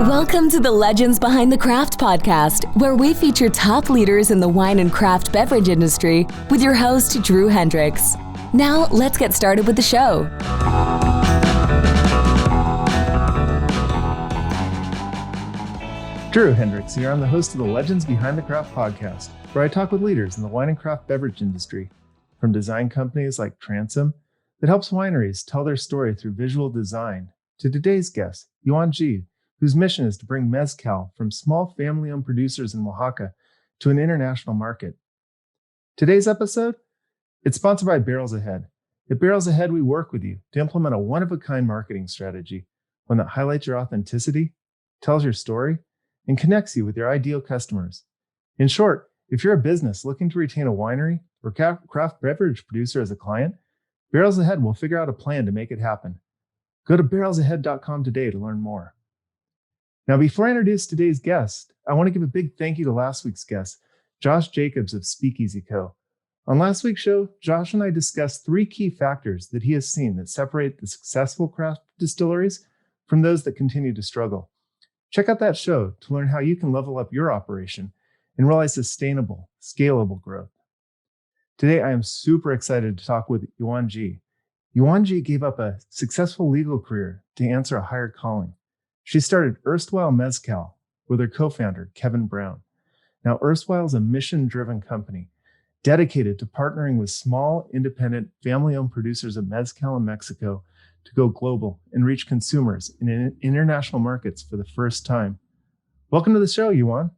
Welcome to the Legends Behind the Craft podcast, where we feature top leaders in the wine and craft beverage industry with your host, Drew Hendricks. Now, let's get started with the show. Drew Hendricks here. I'm the host of the Legends Behind the Craft podcast, where I talk with leaders in the wine and craft beverage industry, from design companies like Transom that helps wineries tell their story through visual design, to today's guest, Yuan Ji, whose mission is to bring mezcal from small family-owned producers in Oaxaca to an international market. Today's episode, it's sponsored by Barrels Ahead. At Barrels Ahead, we work with you to implement a one-of-a-kind marketing strategy, one that highlights your authenticity, tells your story, and connects you with your ideal customers. In short, if you're a business looking to retain a winery or craft beverage producer as a client, Barrels Ahead will figure out a plan to make it happen. Go to barrelsahead.com today to learn more. Now, before I introduce today's guest, I want to give a big thank you to last week's guest, Josh Jacobs of Speakeasy Co. On last week's show, Josh and I discussed 3 key factors that he has seen that separate the successful craft distilleries from those that continue to struggle. Check out that show to learn how you can level up your operation and realize sustainable, scalable growth. Today, I am super excited to talk with Yuan Ji. Yuan Ji gave up a successful legal career to answer a higher calling. She started Erstwhile Mezcal with her co-founder, Kevin Brown. Now, Erstwhile is a mission-driven company dedicated to partnering with small, independent, family-owned producers of mezcal in Mexico to go global and reach consumers in international markets for the first time. Welcome to the show, Yuan.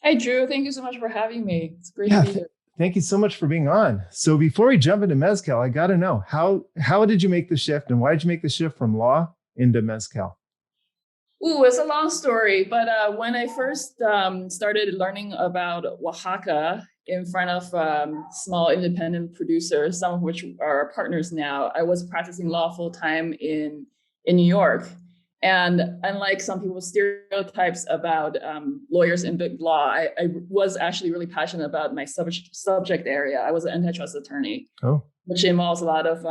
Hey, Drew. Thank you so much for having me. It's great to be here. Thank you so much for being on. So before we jump into mezcal, I got to know, how did you make the shift, and why did you make the shift from law into mezcal? Ooh, it's a long story, but when I first started learning about Oaxaca in front of small independent producers, some of which are our partners now, I was practicing law full time in New York. And unlike some people's stereotypes about lawyers in big law, I was actually really passionate about my subject area. I was an antitrust attorney, which involves a lot of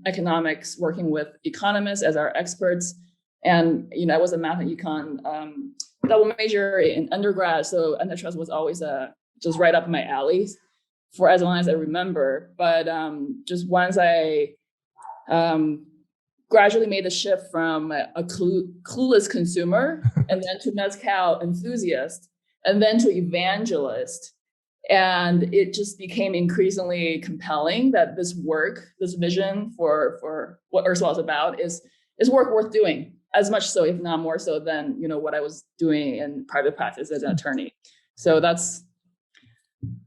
economics, working with economists as our experts. And, I was a math and econ double major in undergrad. So antitrust was always just right up my alley for as long as I remember. But just once I gradually made the shift from a clueless consumer and then to mezcal enthusiast and then to evangelist. And it just became increasingly compelling that this work, this vision for what Erstwhile is about is work worth doing, as much so, if not more so than, what I was doing in private practice as an attorney. So that's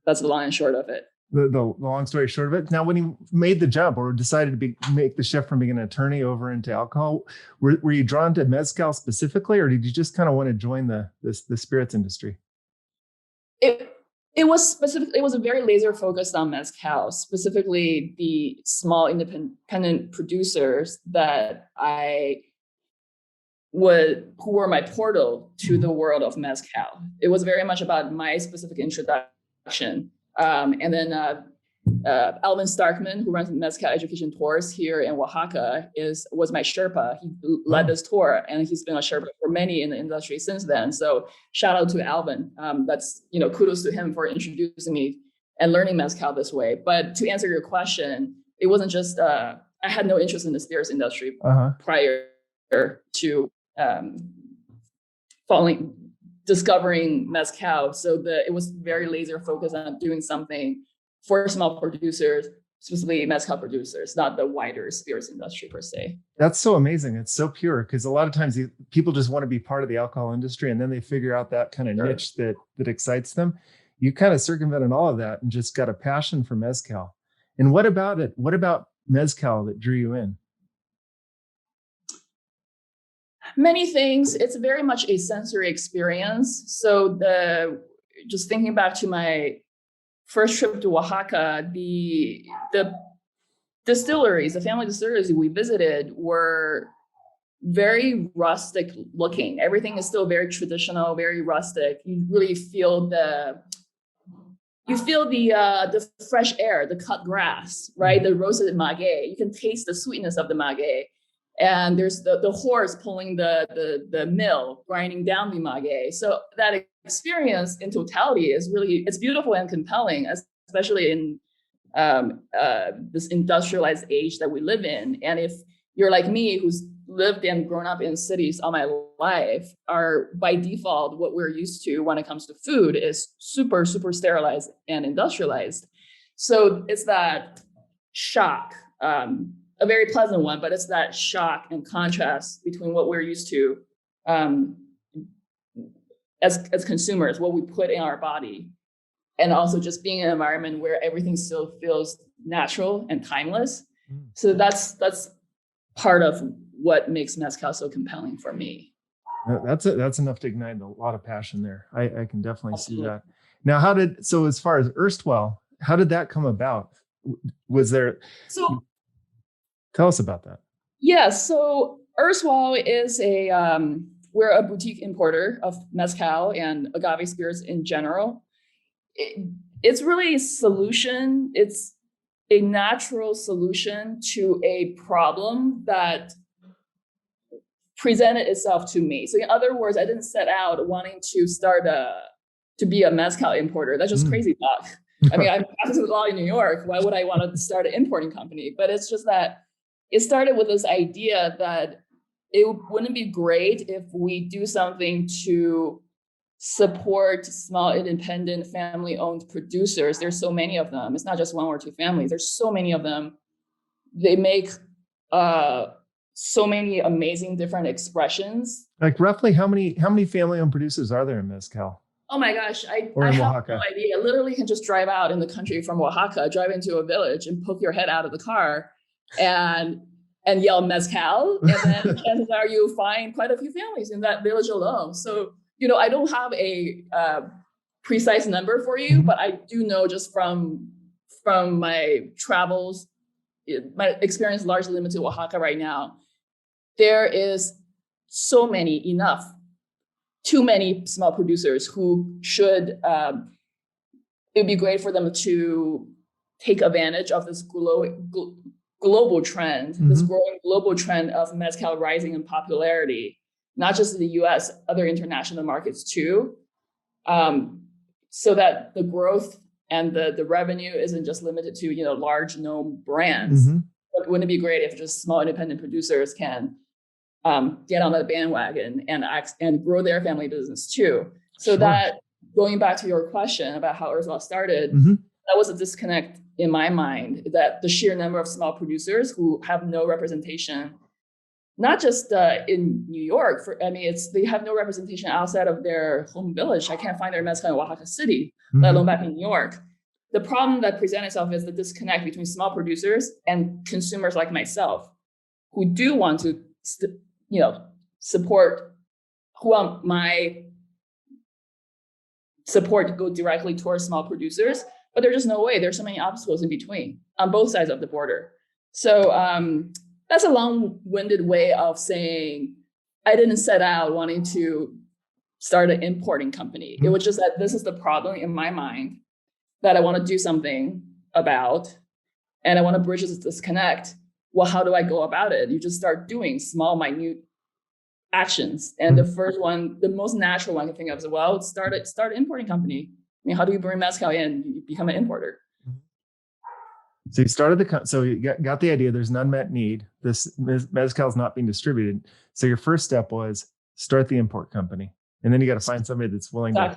the long and short of it. The long story short of it. Now, when you made the jump or decided to make the shift from being an attorney over into alcohol, were you drawn to mezcal specifically, or did you just kind of want to join the spirits industry? It was specific. It was a very laser focused on mezcal, specifically the small independent producers that who were my portal to the world of mezcal. It was very much about my specific introduction. And then Alvin Starkman, who runs Mezcal Education tours here in Oaxaca, was my Sherpa. He led this tour, and he's been a Sherpa for many in the industry since then. So shout out to Alvin. That's kudos to him for introducing me and learning mezcal this way. But to answer your question, it wasn't just I had no interest in the spirits industry prior to discovering mezcal. So it was very laser focused on doing something for small producers, specifically mezcal producers, not the wider spirits industry per se. That's so amazing. It's so pure, because a lot of times people just want to be part of the alcohol industry, and then they figure out that kind of niche that excites them. You kind of circumvented all of that and just got a passion for mezcal. And what about it? What about mezcal that drew you in? Many things. It's very much a sensory experience. So just thinking back to my first trip to Oaxaca, the distilleries, the family distilleries we visited were very rustic looking. Everything is still very traditional, very rustic. You really feel you feel the fresh air, the cut grass, right? The roasted maguey. You can taste the sweetness of the maguey. And there's the horse pulling the mill, grinding down the maguey. So that experience in totality is really, it's beautiful and compelling, especially in this industrialized age that we live in. And if you're like me, who's lived and grown up in cities all my life, are by default, what we're used to when it comes to food is super, super sterilized and industrialized. So it's that shock, a very pleasant one, but it's that shock and contrast between what we're used to as consumers, what we put in our body, and also just being in an environment where everything still feels natural and timeless. So that's part of what makes mezcal so compelling for me. That's enough to ignite a lot of passion there. I can definitely see that. Now, so as far as Erstwhile, how did that come about? Was there? So tell us about that. Yeah, so Erstwhile is we're a boutique importer of mezcal and agave spirits in general. It's really a solution. It's a natural solution to a problem that presented itself to me. So in other words, I didn't set out wanting to be a mezcal importer. That's just crazy talk. I mean, I'm practicing law in New York. Why would I want to start an importing company? But it's just that it started with this idea that it wouldn't be great if we do something to support small, independent, family-owned producers. There's so many of them. It's not just one or two families. There's so many of them. They make so many amazing different expressions. Like roughly how many family-owned producers are there in mezcal? Oh my gosh, I have Oaxaca? No idea. Literally, you can just drive out in the country from Oaxaca, drive into a village and poke your head out of the car and yell mezcal. And then chances are you find quite a few families in that village alone. So, I don't have a precise number for you, but I do know just from my travels, my experience largely limited to Oaxaca right now, there is too many small producers who should, it'd be great for them to take advantage of this global trend, this growing global trend of mezcal rising in popularity, not just in the US, other international markets too, so that the growth and the revenue isn't just limited to, large known brands. But wouldn't it be great if just small independent producers can get on the bandwagon and grow their family business too? So sure. That, going back to your question about how Erstwhile started, that was a disconnect in my mind, that the sheer number of small producers who have no representation, not just in New York, they have no representation outside of their home village. I can't find their mezcal in Oaxaca City, let alone back in New York. The problem that presents itself is the disconnect between small producers and consumers like myself, who do want to, support, who want my support to go directly towards small producers, but there's just no way. There's so many obstacles in between on both sides of the border. So that's a long-winded way of saying I didn't set out wanting to start an importing company. It was just that this is the problem in my mind that I want to do something about, and I want to bridge this disconnect. Well, how do I go about it? You just start doing small, minute actions. And the first one, the most natural one I can think of is, well, start an importing company. I mean, how do you bring mezcal in? You become an importer. So you started so you got the idea. There's an unmet need. This mezcal is not being distributed. So your first step was start the import company, and then you got to find somebody that's willing to.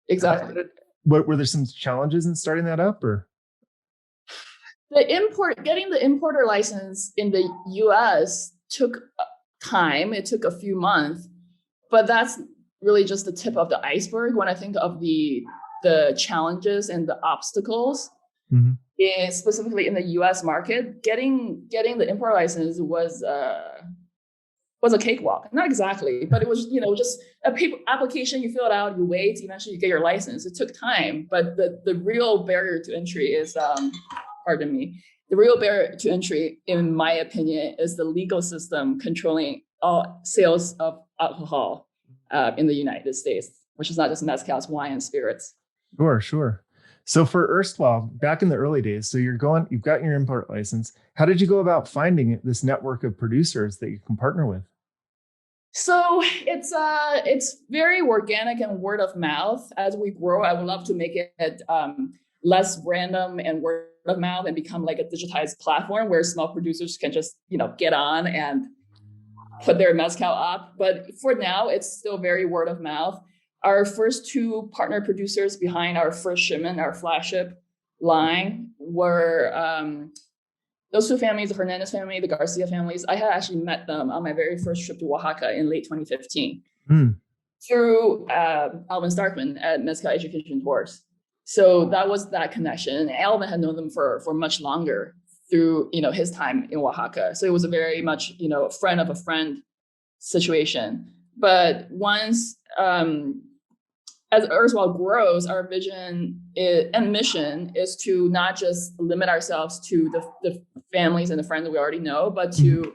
Exactly. What were there some challenges in starting that up, or? Getting the importer license in the US took time. It took a few months, but that's really just the tip of the iceberg when I think of the challenges and the obstacles. Is specifically in the US market, getting the import license was a cakewalk. Not exactly, but it was, just a paper application. You fill it out, you wait, eventually you get your license. It took time, but the real barrier to entry is, the real barrier to entry, in my opinion, is the legal system controlling all sales of alcohol in the United States, which is not just mezcal, it's wine and spirits. Sure. So for Erstwhile, back in the early days, so you've got your import license. How did you go about finding this network of producers that you can partner with? So it's very organic and word of mouth. As we grow, I would love to make it less random and word of mouth and become like a digitized platform where small producers can just get on and put their mezcal up. But for now, it's still very word of mouth. Our first two partner producers behind our first shipment, our flagship line, were those two families, the Hernandez family, the Garcia families. I had actually met them on my very first trip to Oaxaca in late 2015 through Alvin Starkman at Mezcal Education Tours. So that was that connection. And Alvin had known them for much longer through his time in Oaxaca. So it was a very much a friend of a friend situation. But once as Erstwhile grows, our vision and mission is to not just limit ourselves to the families and the friends that we already know, but to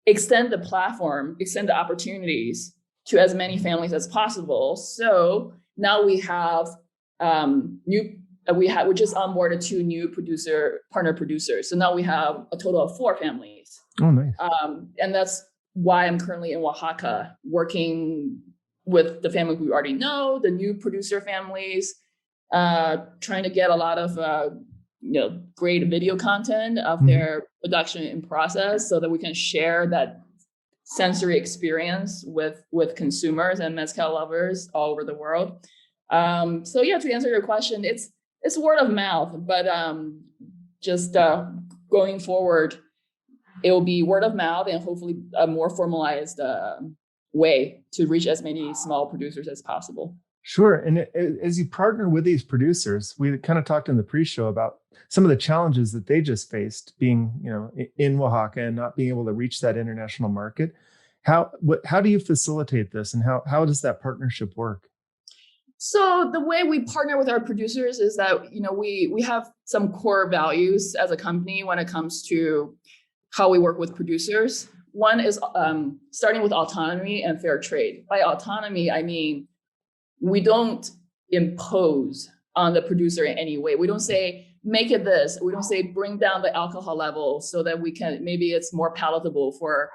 extend the platform, extend the opportunities to as many families as possible. So now we have we just onboarded two new partner producers. So now we have a total of 4 families. Oh, nice. And that's why I'm currently in Oaxaca working with the family we already know, the new producer families, trying to get a lot of great video content of their production in process so that we can share that sensory experience with consumers and mezcal lovers all over the world. So yeah, to answer your question, it's word of mouth, but just going forward, it will be word of mouth and hopefully a more formalized way to reach as many small producers as possible. Sure. And as you partner with these producers, we kind of talked in the pre-show about some of the challenges that they just faced being, in Oaxaca and not being able to reach that international market. How do you facilitate this, and how does that partnership work? So the way we partner with our producers is that, we have some core values as a company when it comes to how we work with producers. One is starting with autonomy and fair trade. By autonomy, I mean, we don't impose on the producer in any way. We don't say, make it this. We don't say, bring down the alcohol level so that maybe it's more palatable for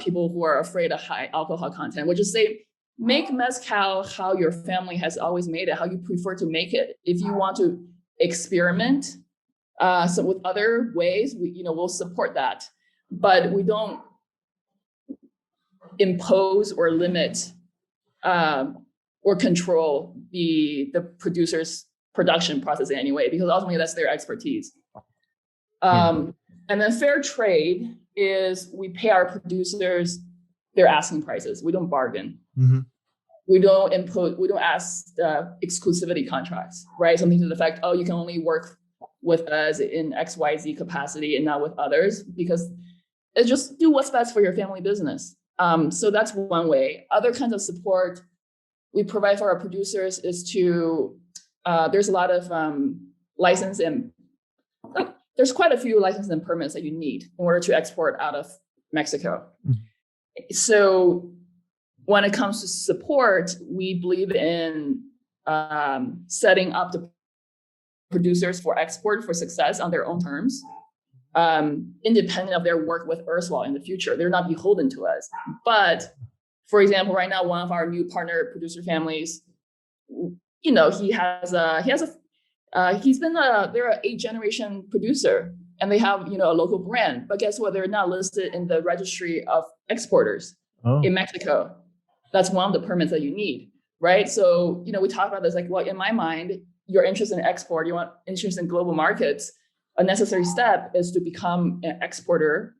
people who are afraid of high alcohol content. We just say, make mezcal how your family has always made it, how you prefer to make it. If you want to experiment with other ways, we'll support that. But we don't impose or limit or control the producer's production process in any way, because ultimately that's their expertise. And then fair trade is we pay our producers their asking prices. We don't bargain. We don't ask exclusivity contracts, right? Something to the effect, you can only work with us in XYZ capacity and not with others, because it's just do what's best for your family business. So that's one way. Other kinds of support we provide for our producers is to, there's a lot of license and there's quite a few licenses and permits that you need in order to export out of Mexico. So when it comes to support, we believe in setting up the producers for export for success on their own terms, independent of their work with Erstwhile in the future. They're not beholden to us. But for example, right now, one of our new partner producer families, they're an 8th generation producer, and they have, a local brand. But guess what? They're not listed in the registry of exporters in Mexico. That's one of the permits that you need, right? So, we talk about this like, well, in my mind, your interest in export, you want interest in global markets, a necessary step is to become an exporter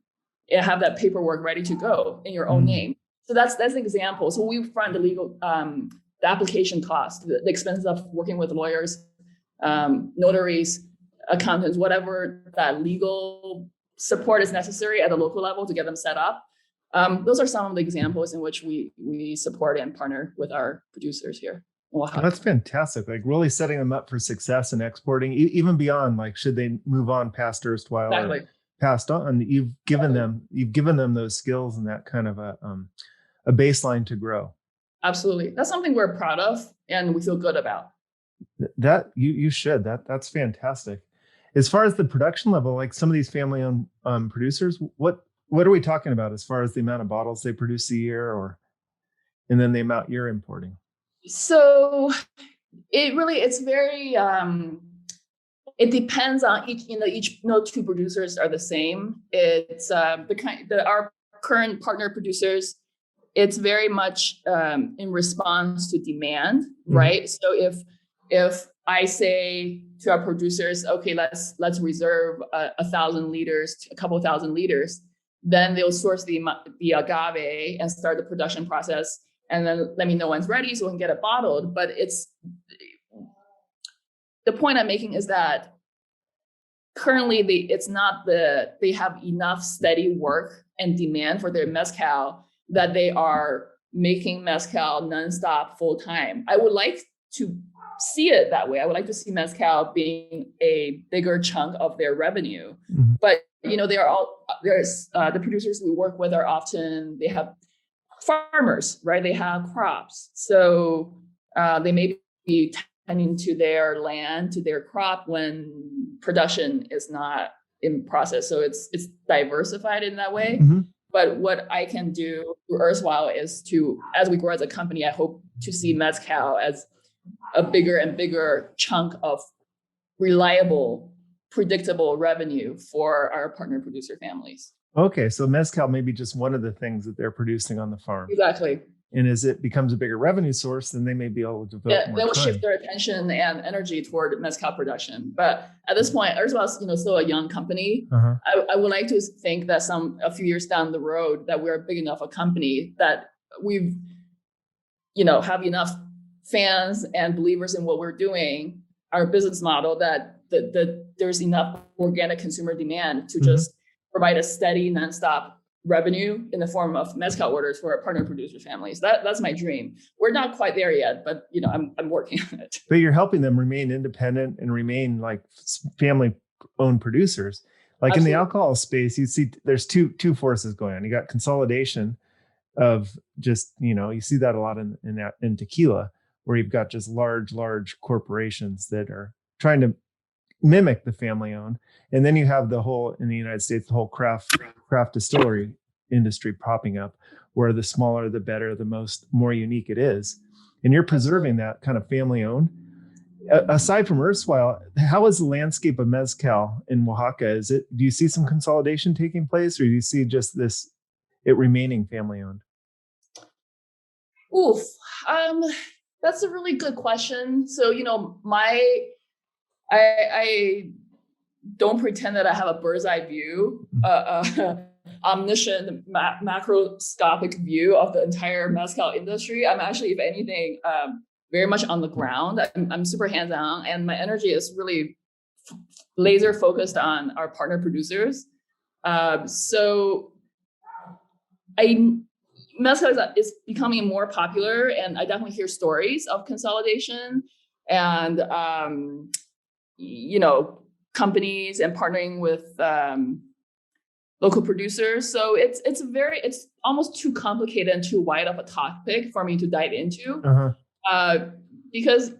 and have that paperwork ready to go in your own name. So that's an example. So we fund the legal, the application cost, the expenses of working with lawyers, notaries, accountants, whatever that legal support is necessary at the local level to get them set up. Those are some of the examples in which we support and partner with our producers here. That's fantastic. Like really setting them up for success and exporting, even beyond like, should they move on past Erstwhile or passed on, you've given them those skills and that kind of a baseline to grow. Absolutely. That's something we're proud of and we feel good about. That you should. That's fantastic. As far as the production level, like some of these family-owned producers, what are we talking about as far as the amount of bottles they produce a year, and then the amount you're importing? So it's very it depends on each no two producers are the same. It's our current partner producers. It's very much in response to demand, right? So if I say to our producers, okay, let's reserve 1,000 liters, a couple thousand liters, then they'll source the agave and start the production process, and then let me know when it's ready so we can get it bottled. But the point I'm making is that currently they have enough steady work and demand for their mezcal that they are making mezcal nonstop full time. I would like to see it that way. I would like to see mezcal being a bigger chunk of their revenue. But there's the producers we work with are often, they have farmers, right? They have crops. So they may be tending to their land, to their crop when production is not in process. So it's diversified in that way. But what I can do through Erstwhile is as we grow as a company, I hope to see mezcal as a bigger and bigger chunk of reliable, predictable revenue for our partner producer families. Okay, so mezcal may be just one of the things that they're producing on the farm. Exactly. And as it becomes a bigger revenue source, then they may be able to devote more they will time. shift their attention and energy toward mezcal production. But at this point, Erstwhile is still a young company. I would like to think that a few years down the road that we're big enough a company that we've have enough fans and believers in what we're doing, our business model, that there's enough organic consumer demand to just provide a steady, nonstop revenue in the form of mezcal orders for our partner producer families. That's my dream. We're not quite there yet, but I'm working on it. But you're helping them remain independent and remain like family-owned producers. Like Absolutely. In the alcohol space, you see there's two forces going on. You got consolidation of just you see that a lot in tequila, where you've got just large corporations that are trying to mimic the family-owned. And then you have in the United States, the whole craft distillery industry popping up, where the smaller, the better, the more unique it is. And you're preserving that kind of family-owned. Aside from Erstwhile, how is the landscape of mezcal in Oaxaca? Do you see some consolidation taking place, or do you see just it remaining family-owned? Oof. That's a really good question. So, I don't pretend that I have a bird's eye view, omniscient, macroscopic view of the entire mezcal industry. I'm actually, if anything, very much on the ground. I'm super hands-on, and my energy is really laser focused on our partner producers. So mezcal is becoming more popular, and I definitely hear stories of consolidation and companies and partnering with local producers. So it's almost too complicated and too wide of a topic for me to dive into, because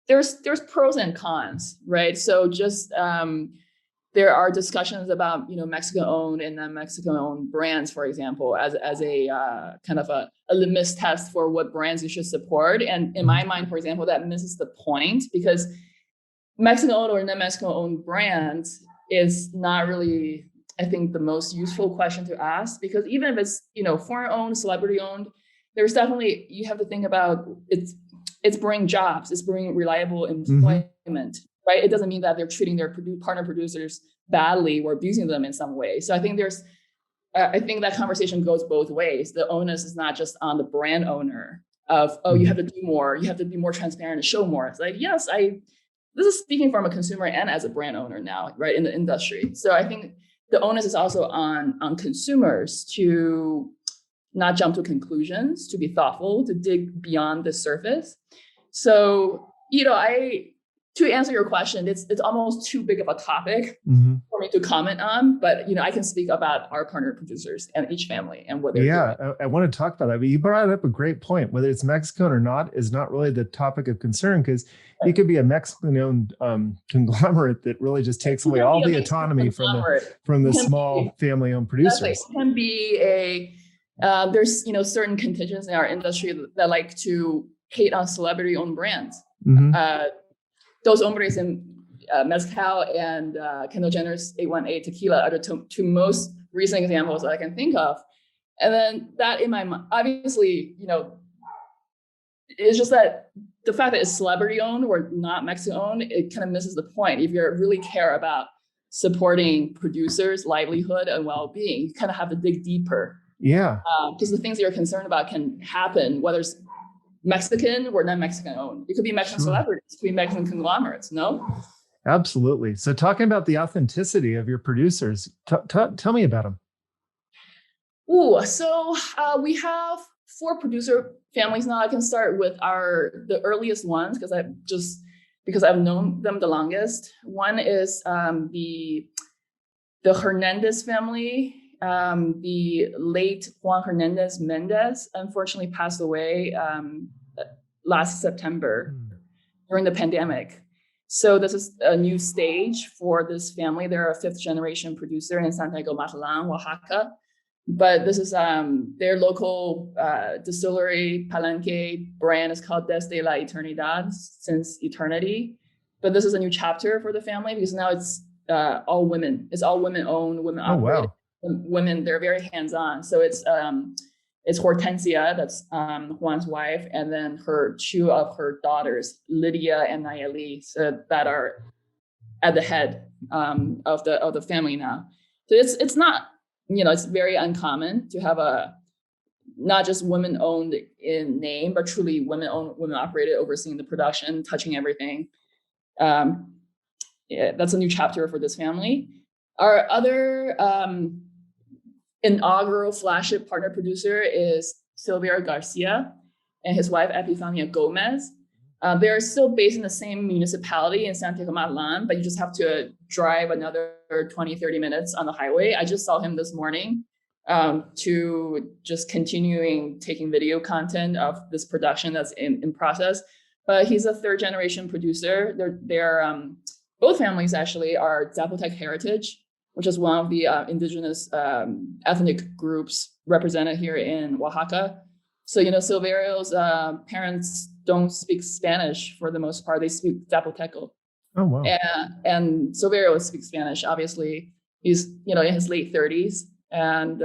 there's pros and cons, right? So just there are discussions about Mexican-owned and non-Mexican-owned brands, for example, as a kind of a litmus test for what brands you should support. And in my mind, for example, that misses the point, because Mexican-owned or non-Mexican-owned brands is not really, I think, the most useful question to ask, because even if it's foreign-owned, celebrity-owned, there's definitely, you have to think about it's bringing jobs, it's bringing reliable employment. Right? It doesn't mean that they're treating their partner producers badly or abusing them in some way. So I think that conversation goes both ways. The onus is not just on the brand owner of, you have to do more, you have to be more transparent and show more. It's like, yes, this is speaking from a consumer and as a brand owner now, right, in the industry. So I think the onus is also on consumers to not jump to conclusions, to be thoughtful, to dig beyond the surface. So, to answer your question, it's almost too big of a topic for me to comment on. But I can speak about our partner producers and each family and what they're doing. I want to talk about that. But you brought up a great point. Whether it's Mexican or not is not really the topic of concern, because you could be a Mexican-owned conglomerate that really just takes away all the autonomy from the small family-owned producers. It can be there's certain contingents in our industry that like to hate on celebrity-owned brands. Those hombres in Mezcal and Kendall Jenner's 818 tequila are the two most recent examples that I can think of. And then that in my mind, obviously, it's just that the fact that it's celebrity owned or not Mexican owned, it kind of misses the point. If you really care about supporting producers' livelihood and well-being, you kind of have to dig deeper. Yeah. Because the things that you're concerned about can happen, whether it's Mexican or non-Mexican owned. It could be Mexican celebrities, it could be Mexican conglomerates, no? Absolutely. So talking about the authenticity of your producers, tell me about them. So we have 4 producer families now. I can start with the earliest ones because I've known them the longest. One is the Hernandez family. The late Juan Hernandez Mendez unfortunately passed away last September during the pandemic. So this is a new stage for this family. They're a 5th generation producer in Santiago Matalan, Oaxaca. But this is their local distillery, Palenque brand is called Desde la Eternidad, since eternity. But this is a new chapter for the family because now it's all women. It's all women owned, women operated. Wow. Women, they're very hands-on. So it's Hortensia, that's Juan's wife, and then 2 of her daughters, Lydia and Nayeli, so that are at the head of the family now. So it's not, it's very uncommon to have not just women-owned in name, but truly women-owned, women-operated, overseeing the production, touching everything. That's a new chapter for this family. Our other inaugural flagship partner producer is Silvio Garcia and his wife Epifania Gomez. They're still based in the same municipality in Santiago Matalan, but you just have to drive another 20, 30 minutes on the highway. I just saw him this morning to just continuing taking video content of this production that's in process. But he's a 3rd generation producer. They're both families actually are Zapotec heritage, which is one of the indigenous ethnic groups represented here in Oaxaca. So, Silverio's parents don't speak Spanish for the most part. They speak Zapoteco. Oh, wow. And Silverio speaks Spanish, obviously. He's, in his late 30s and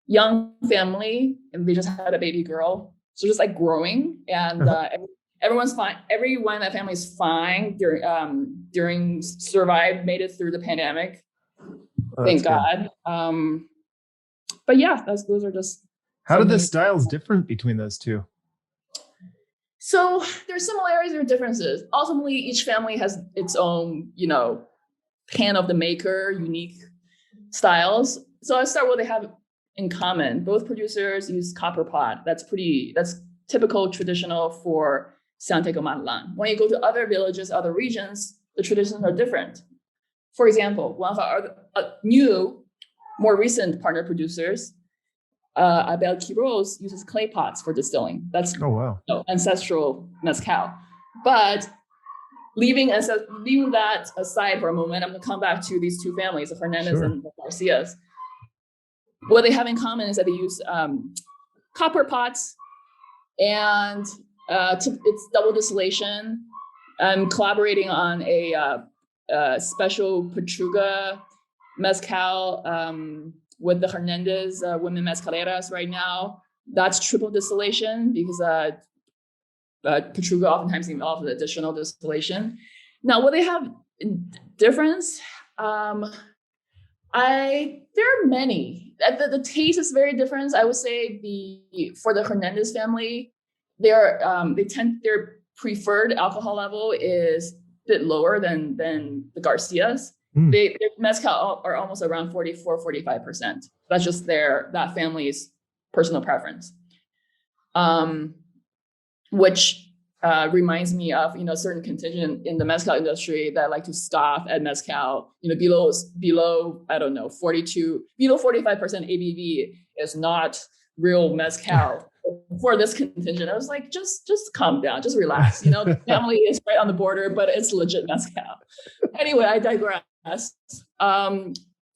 young family, and they just had a baby girl. So just like growing and everyone's fine. Everyone in that family is fine during survived, made it through the pandemic. Thank God. But yeah, those are just. How do the styles different between those two? So there's similarities or differences. Ultimately, each family has its own, pan of the maker, unique styles. So I start with what they have in common. Both producers use copper pot. That's typical, traditional for Santiago Matalan. When you go to other villages, other regions, the traditions are different. For example, one of our new, more recent partner producers, Abel Quiroz, uses clay pots for distilling. That's ancestral mezcal. But leaving that aside for a moment, I'm going to come back to these 2 families, the Hernandez and the Garcias. What they have in common is that they use copper pots, and it's double distillation. I'm collaborating on a special Pechuga mezcal with the Hernandez women mezcaleras right now. That's triple distillation because Pechuga oftentimes involves additional distillation. Now, what they have difference, there are many. The taste is very different. I would say for the Hernandez family, their preferred alcohol level is a bit lower than the Garcias. Their mezcal are almost around 44-45%. That's just that family's personal preference, which reminds me of, a certain contingent in the mezcal industry that like to scoff at mezcal, below, I don't know, below 45% ABV is not real mezcal. For this contingent, I was like, just calm down, just relax. The family is right on the border, but it's legit mezcal. Anyway, I digress.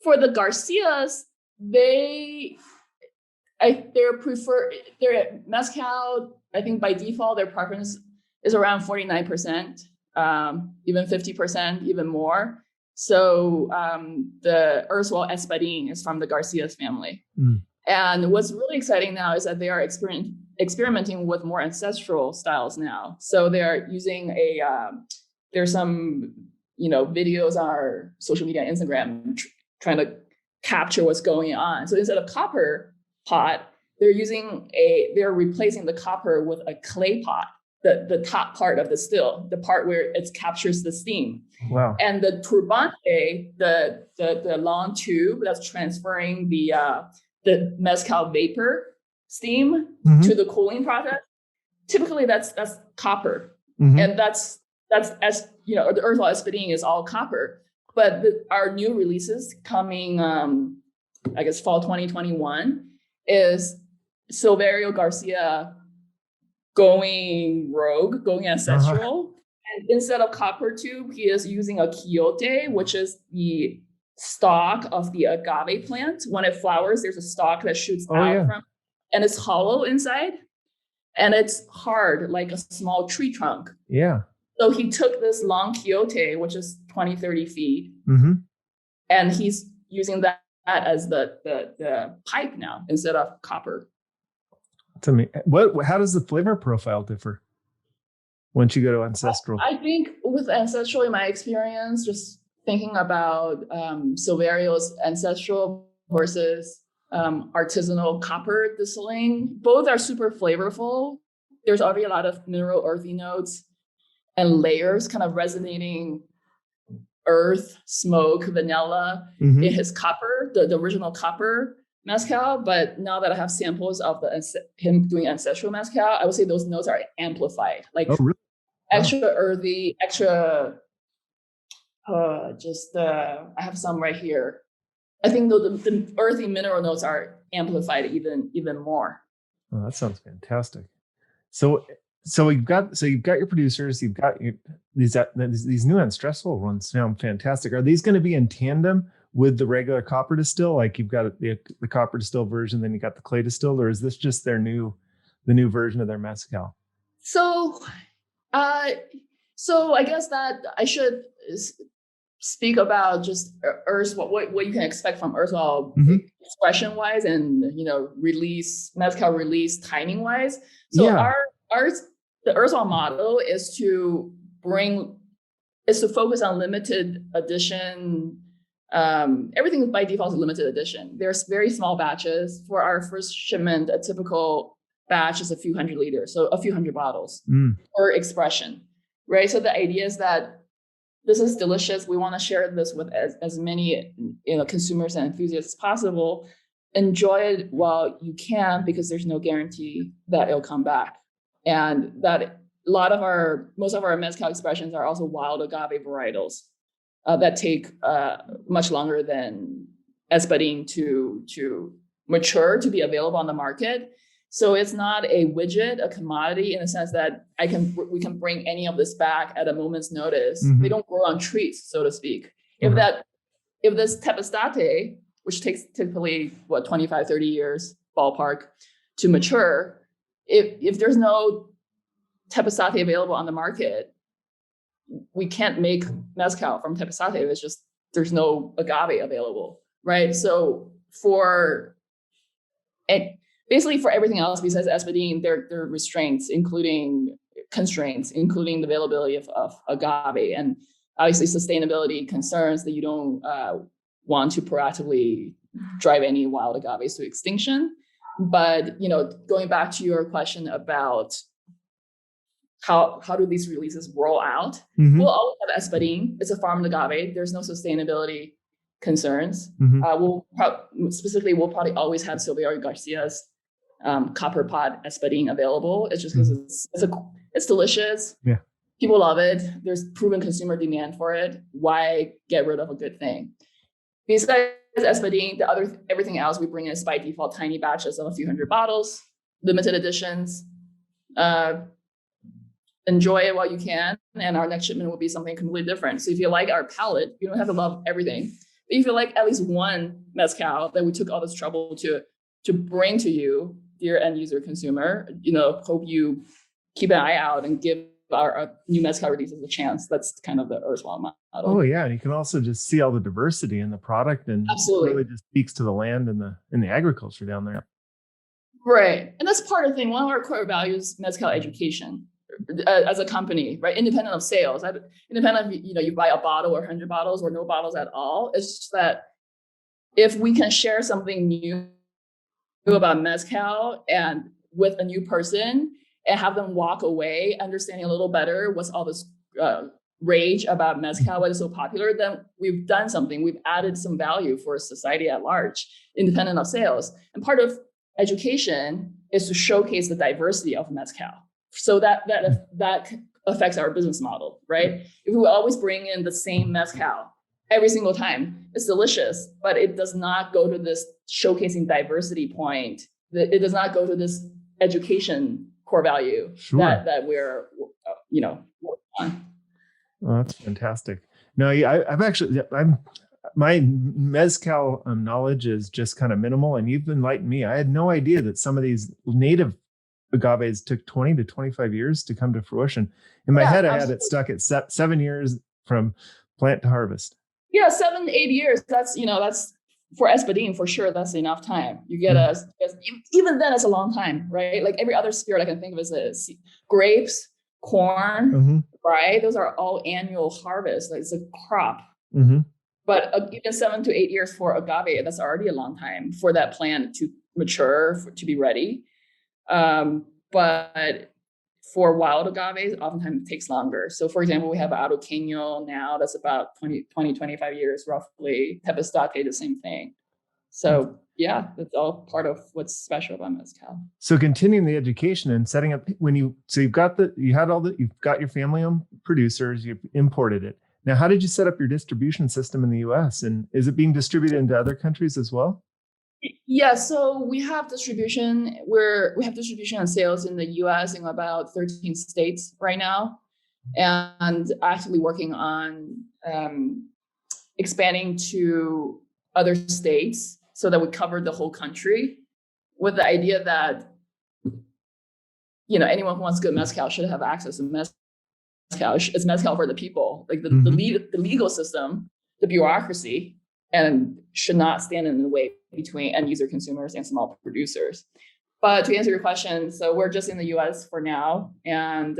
For the Garcias, their mezcal, I think by default, their preference is around 49%, even 50%, even more. So the erstwhile Espadin is from the Garcias family. Mm. And what's really exciting now is that they are experimenting with more ancestral styles now. So they are using there's some, videos on our social media, Instagram, trying to capture what's going on. So instead of copper pot, they're replacing the copper with a clay pot, the top part of the still, the part where it captures the steam. Wow. And the turbante, the long tube that's transferring the mezcal vapor steam to the cooling process. Typically that's copper. Mm-hmm. And that's as the erstwhile Espadin is all copper. But our new releases coming, I guess fall 2021 is Silverio Garcia going rogue, going ancestral. Uh-huh. And instead of copper tube, he is using a quiote, which is the stalk of the agave plant. When it flowers, there's a stalk that shoots out from, and it's hollow inside, and it's hard like a small tree trunk. Yeah. So he took this long quiote, which is 20, 30 feet, mm-hmm. and he's using that as the pipe now instead of copper. To me, how does the flavor profile differ once you go to ancestral? I think with ancestral, in my experience, just thinking about Silverio's ancestral versus artisanal copper distilling, both are super flavorful. There's already a lot of mineral earthy notes and layers kind of resonating earth, smoke, vanilla in his copper, the original copper mezcal. But now that I have samples of him doing ancestral mezcal, I would say those notes are amplified, like extra earthy, extra. I have some right here. I think the earthy mineral notes are amplified even more. Oh, that sounds fantastic. So you've got your producers, you've got these new ancestral ones sound fantastic. Are these going to be in tandem with the regular copper distill? Like you've got the copper distill version, then you got the clay distill, or is this just the new version of their mezcal? So I guess that I should speak about just what you can expect from erstwhile expression wise and mezcal release timing wise. So the erstwhile model is to focus on limited edition. Everything by default is limited edition. There's very small batches. For our first shipment, a typical batch is a few hundred liters, so a few hundred bottles per expression, right? So the idea is that this is delicious. We want to share this with as many consumers and enthusiasts as possible. Enjoy it while you can, because there's no guarantee that it'll come back. And that most of our mezcal expressions are also wild agave varietals that take much longer than Espadin to mature to be available on the market. So it's not a widget, a commodity, in the sense that we can bring any of this back at a moment's notice. Mm-hmm. They don't grow on trees, so to speak. Mm-hmm. If this tepestate, which takes typically 25, 30 years ballpark to mature, if there's no tepestate available on the market, we can't make mezcal from tepestate. It's just there's no agave available, right? So basically for everything else besides Espadin, there are constraints, including the availability of agave, and obviously sustainability concerns that you don't want to proactively drive any wild agaves to extinction. But going back to your question about how do these releases roll out, we'll always have Espadin. It's a farmed agave. There's no sustainability concerns. We'll probably always have Silverio Garcias copper pot espadín available. It's just because it's delicious. Yeah. People love it. There's proven consumer demand for it. Why get rid of a good thing? Besides espadín, everything else we bring in is by default tiny batches of a few hundred bottles, limited editions. Enjoy it while you can, and our next shipment will be something completely different. So if you like our palette, you don't have to love everything. But if you like at least one mezcal that we took all this trouble to bring to you, dear end user consumer, hope you keep an eye out and give our new mezcal releases a chance. That's kind of the Erstwhile model. Oh yeah, and you can also just see all the diversity in the product, and absolutely, it really just speaks to the land and the agriculture down there. Right, and that's part of the thing. One of our core values, Mezcal Education, as a company, right? Independent of sales, independent of you buy a bottle or 100 bottles or no bottles at all. It's just that if we can share something new about mezcal and with a new person and have them walk away understanding a little better what's all this rage about mezcal, why it's so popular, then we've done something. We've added some value for society at large, independent of sales. And part of education is to showcase the diversity of mezcal. So that affects our business model, right? If we always bring in the same mezcal every single time, it's delicious, but it does not go to this showcasing diversity point. It does not go to this education core value that we're, working on. Oh, that's fantastic. No, my mezcal knowledge is just kind of minimal, and you've enlightened me. I had no idea that some of these native agaves took 20 to 25 years to come to fruition. In my head, I had it stuck at 7 years from plant to harvest. Yeah, 7 to 8 years. That's for espadín for sure. That's enough time. You get even then, it's a long time, right? Like every other spirit I can think of is grapes, corn, right? Those are all annual harvests. Like it's a crop. But even 7 to 8 years for agave, that's already a long time for that plant to mature, to be ready. But for wild agaves, oftentimes it takes longer. So for example, we have Aroqueño now, that's about 25 years roughly. Tepestate, the same thing. So yeah, that's all part of what's special about mezcal. So continuing the education and setting up you've got your family-owned producers, you've imported it. Now, how did you set up your distribution system in the US? And is it being distributed into other countries as well? Yeah, so we have distribution. We have distribution and sales in the US in about 13 states right now, and actively working on expanding to other states so that we cover the whole country, with the idea that anyone who wants good mezcal should have access to mezcal. It's mezcal for the people, like the legal system, the bureaucracy, and should not stand in the way between end user consumers and small producers. But to answer your question, so we're just in the US for now, and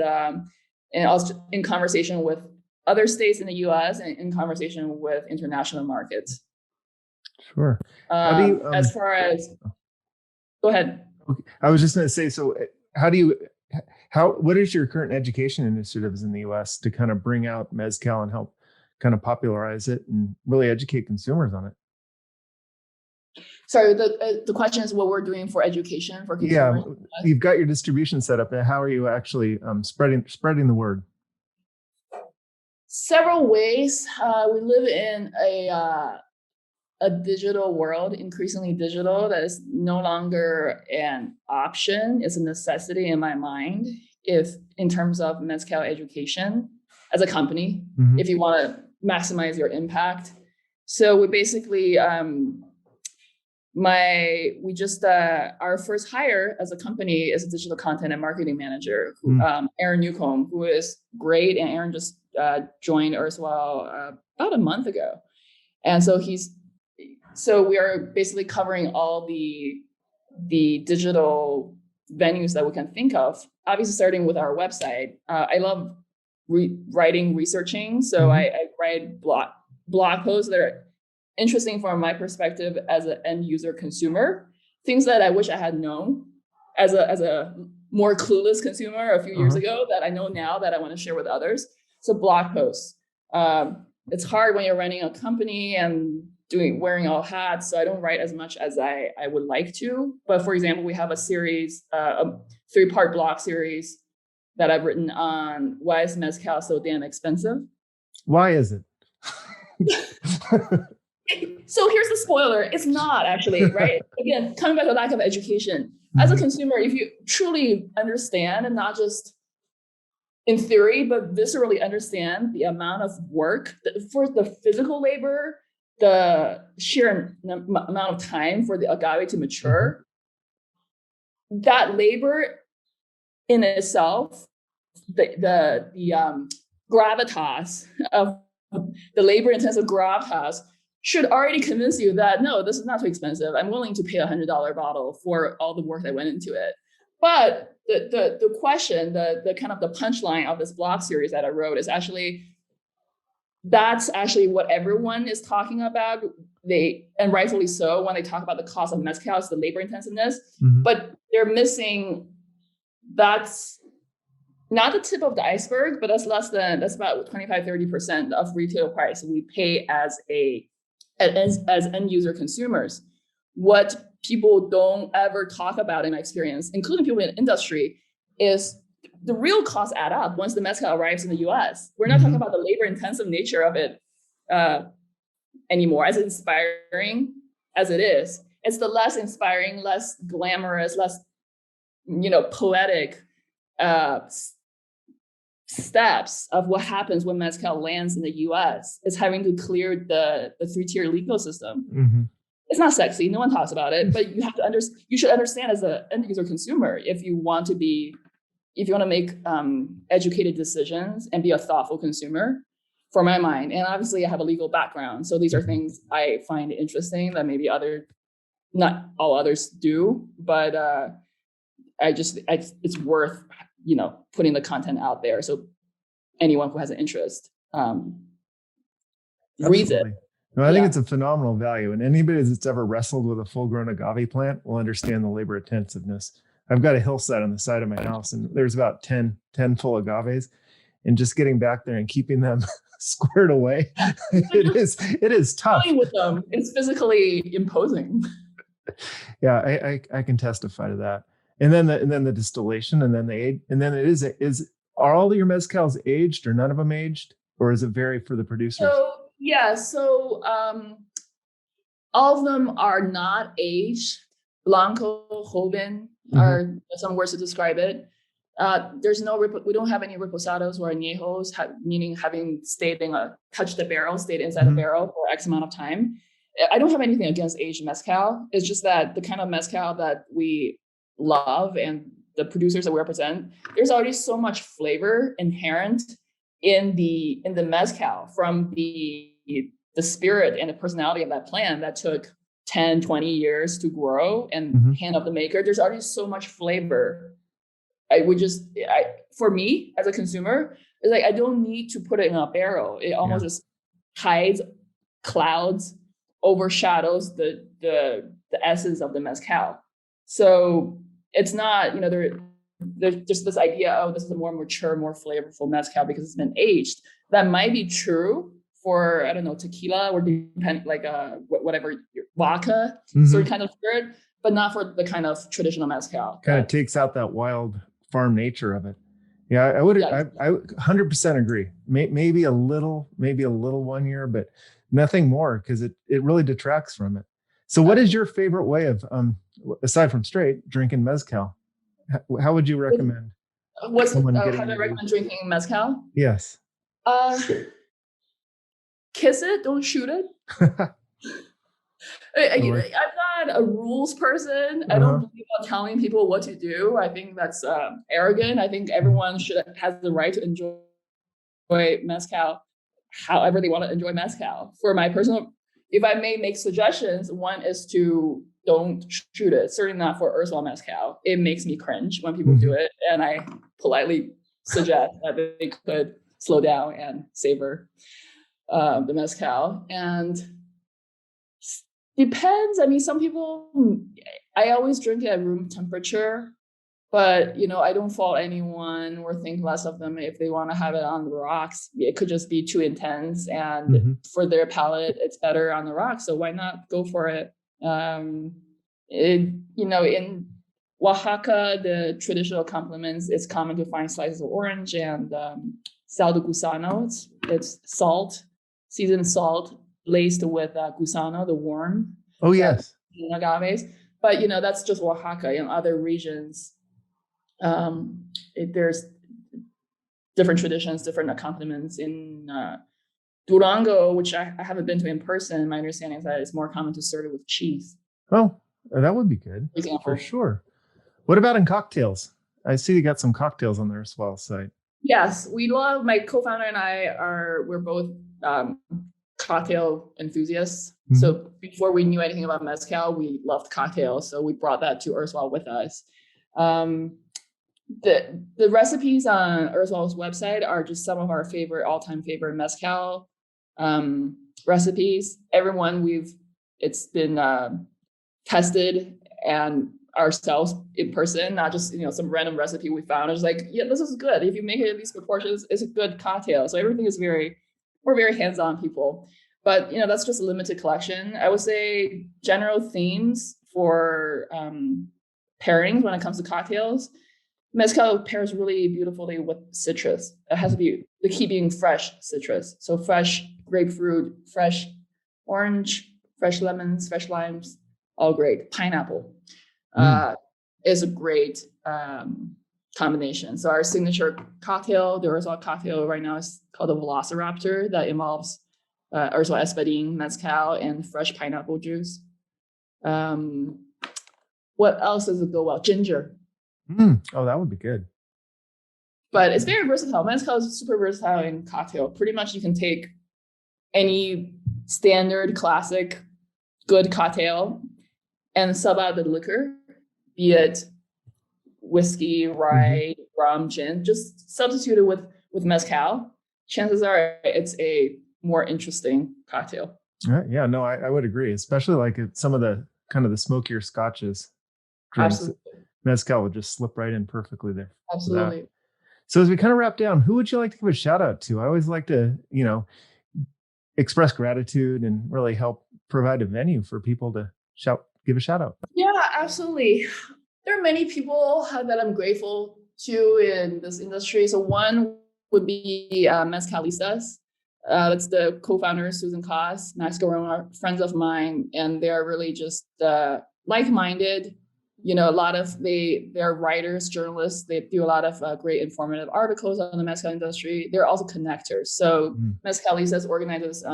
also in conversation with other states in the US and in conversation with international markets. Sure. As far as, go ahead. Okay. I was just going to say, so what is your current education initiatives in the US to kind of bring out mezcal and help kind of popularize it and really educate consumers on it? Sorry, the question is what we're doing for education for consumers. Yeah, you've got your distribution set up. How are you actually spreading the word? Several ways. We live in a digital world, increasingly digital, that is no longer an option. It's a necessity in my mind. If in terms of mezcal education as a company, if you want to maximize your impact. So we basically, our first hire as a company is a digital content and marketing manager, Aaron Newcomb, who is great. And Aaron just joined Erstwhile about a month ago. And so we are basically covering all the digital venues that we can think of, obviously starting with our website. I love researching. So I write blog posts that are interesting from my perspective as an end user consumer, things that I wish I had known as a more clueless consumer a few years ago that I know now that I want to share with others. So blog posts. It's hard when you're running a company and wearing all hats, so I don't write as much as I would like to. But for example, we have a series, a 3-part blog series that I've written on why is mezcal so damn expensive. Why is it? So here's the spoiler. It's not actually, right? Again, coming back to lack of education. As a consumer, if you truly understand, and not just in theory, but viscerally understand the amount of work for the physical labor, the sheer amount of time for the agave to mature, that labor in itself, the gravitas of the labor-intensive gravitas should already convince you that, no, this is not too expensive. I'm willing to pay $100 bottle for all the work that went into it. But the question, the kind of the punchline of this blog series that I wrote is that's actually what everyone is talking about. And rightfully so, when they talk about the cost of mezcal, it's the labor intensiveness, but they're missing, that's not the tip of the iceberg, but that's about 25-30% of retail price we pay as end user consumers. What people don't ever talk about in my experience, including people in the industry, is the real costs add up once the mezcal arrives in the US. We're not talking about the labor intensive nature of it anymore, as inspiring as it is. It's the less inspiring, less glamorous, less, poetic steps of what happens when mezcal lands in the US. Is having to clear the 3-tier legal system. It's not sexy. No one talks about it, but you have to you should understand as an end user consumer, if you want to make educated decisions and be a thoughtful consumer, for my mind. And obviously I have a legal background. So these are things I find interesting that maybe not all others do, but it's worth, putting the content out there. So anyone who has an interest reads it. No, I think it's a phenomenal value. And anybody that's ever wrestled with a full-grown agave plant will understand the labor intensiveness. I've got a hillside on the side of my house, and there's about 10 full agaves. And just getting back there and keeping them squared away, it is tough. Playing with them, it's physically imposing. Yeah, I can testify to that. And then the distillation, and then the age, and then are all of your mezcals aged, or none of them aged, or is it vary for the producers? So all of them are not aged. Blanco, Joven are some words to describe it. We don't have any reposados or añejos, meaning having touched the barrel, stayed inside the barrel for X amount of time. I don't have anything against aged mezcal. It's just that the kind of mezcal that we love and the producers that we represent, there's already so much flavor inherent in the mezcal from the spirit and the personality of that plant that took 10, 20 years to grow and hand of the maker. There's already so much flavor. For me as a consumer, it's like, I don't need to put it in a barrel. It almost just hides, clouds, overshadows the essence of the mezcal. So it's not, there's just this idea, this is a more mature, more flavorful mezcal because it's been aged. That might be true for, I don't know, tequila or whatever, vodka sort of kind of spirit, but not for the kind of traditional mezcal. Kind of takes out that wild farm nature of it. Yeah, I would. I 100% agree. Maybe a little 1 year, but nothing more, because it really detracts from it. So, what is your favorite way of, aside from straight, drinking mezcal? How would you recommend? How do I recommend drinking mezcal? Yes. Kiss it, don't shoot it. I'm not a rules person. I don't believe in telling people what to do. I think that's arrogant. I think everyone has the right to enjoy mezcal however they want to enjoy mezcal. For my personal, if I may make suggestions, one is to don't shoot it. Certainly not for Erstwhile Mezcal. It makes me cringe when people do it, and I politely suggest that they could slow down and savor the mezcal. And depends. I mean, some people, I always drink it at room temperature. But, I don't fault anyone or think less of them if they want to have it on the rocks. It could just be too intense, and for their palate, it's better on the rocks. So why not go for it? In Oaxaca, the traditional complements, it's common to find slices of orange and sal de gusano. It's salt, seasoned salt laced with gusano, the worm. Oh, yes. Agaves. But, that's just Oaxaca. In other regions, there's different traditions, different accompaniments. In Durango, which I haven't been to in person, my understanding is that it's more common to serve it with cheese. Oh, that would be good. For sure. What about in cocktails? I see you got some cocktails on the Erstwhile site. Yes, we love, my co-founder and we're both cocktail enthusiasts. So before we knew anything about Mezcal, we loved cocktails. So we brought that to Erstwhile with us. The recipes on Erstwhile's website are just some of our all-time favorite Mezcal recipes. It's been tested and ourselves in person, not just some random recipe we found. It's like, yeah, this is good. If you make it in these proportions, it's a good cocktail. So everything is we're very hands-on people. But that's just a limited collection. I would say general themes for pairings when it comes to cocktails. Mezcal pairs really beautifully with citrus. It has to be the key being fresh citrus. So fresh grapefruit, fresh orange, fresh lemons, fresh limes, all great. Pineapple is a great combination. So our signature cocktail, the Erstwhile cocktail right now is called the Velociraptor, that involves Erstwhile espadín, mezcal, and fresh pineapple juice. What else does it go well? Ginger. Oh, that would be good. But it's very versatile. Mezcal is super versatile in cocktail. Pretty much you can take any standard, classic, good cocktail and sub out the liquor, be it whiskey, rye, rum, gin. Just substitute it with mezcal. Chances are it's a more interesting cocktail. Yeah, no, I would agree, especially like some of the kind of the smokier scotches. Absolutely. Mezcal would just slip right in perfectly there. Absolutely. So as we kind of wrap down, who would you like to give a shout out to? I always like to, express gratitude and really help provide a venue for people to give a shout out. Yeah, absolutely. There are many people that I'm grateful to in this industry. So one would be Mezcalistas. That's the co-founder, Susan Koss, Max Garone, are friends of mine, and they're really just like-minded. A lot of they're writers, journalists. They do a lot of great informative articles on the mezcal industry. They're also connectors. So Mezcalistas organizes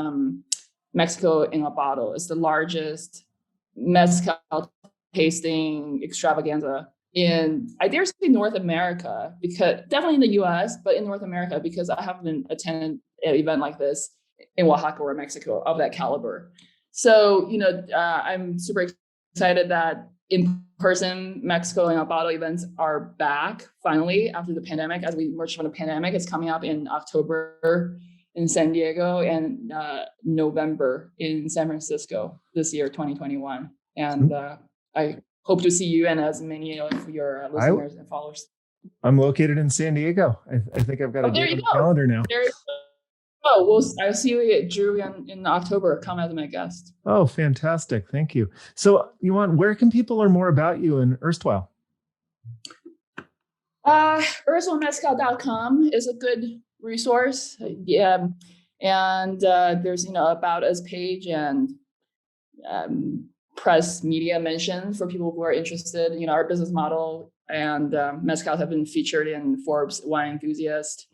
Mexico in a Bottle. It's the largest mezcal tasting extravaganza in, I dare say, North America, because definitely in the US, but in North America, because I haven't attended an event like this in Oaxaca or Mexico of that caliber. So, I'm super excited that in-person Mexico in a Bottle events are back finally after the pandemic. As we emerge from the pandemic, it's coming up in October in San Diego and November in San Francisco this year, 2021. And I hope to see you and as many of your listeners and followers. I'm located in San Diego. I think I've got a date on the calendar now. I'll see you, Drew, in October. Come as my guest. Oh, fantastic. Thank you. So, Yuan, where can people learn more about you and Erstwhile? Erstwhilemezcal.com is a good resource. Yeah. And there's, about us page and press media mention for people who are interested. Our business model and mezcals have been featured in Forbes Wine Enthusiast,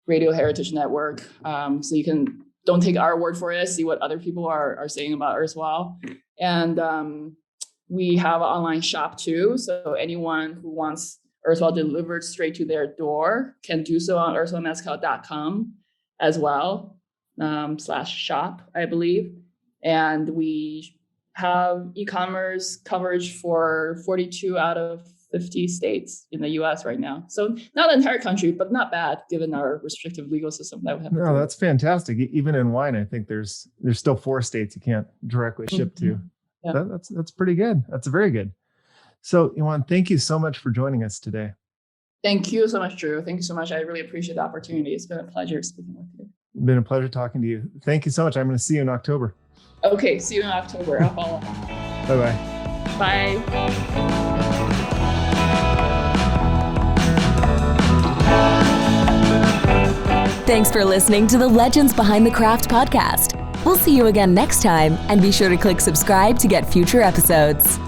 Radio Heritage Network. So you don't take our word for it, see what other people are saying about Erstwhile. And we have an online shop too. So anyone who wants Erstwhile delivered straight to their door can do so on erstwhilemezcal.com as well, /shop, I believe. And we have e-commerce coverage for 42 out of 50 states in the US right now. So not the entire country, but not bad given our restrictive legal system that we have. No, that's fantastic. Even in wine, I think there's still 4 states you can't directly ship to. Yeah. That's pretty good. That's very good. So, Yuan, thank you so much for joining us today. Thank you so much, Drew. Thank you so much. I really appreciate the opportunity. It's been a pleasure speaking with you. It's been a pleasure talking to you. Thank you so much. I'm going to see you in October. Okay, see you in October. I'll follow up. Bye-bye. Bye. Thanks for listening to the Legends Behind the Craft podcast. We'll see you again next time, and be sure to click subscribe to get future episodes.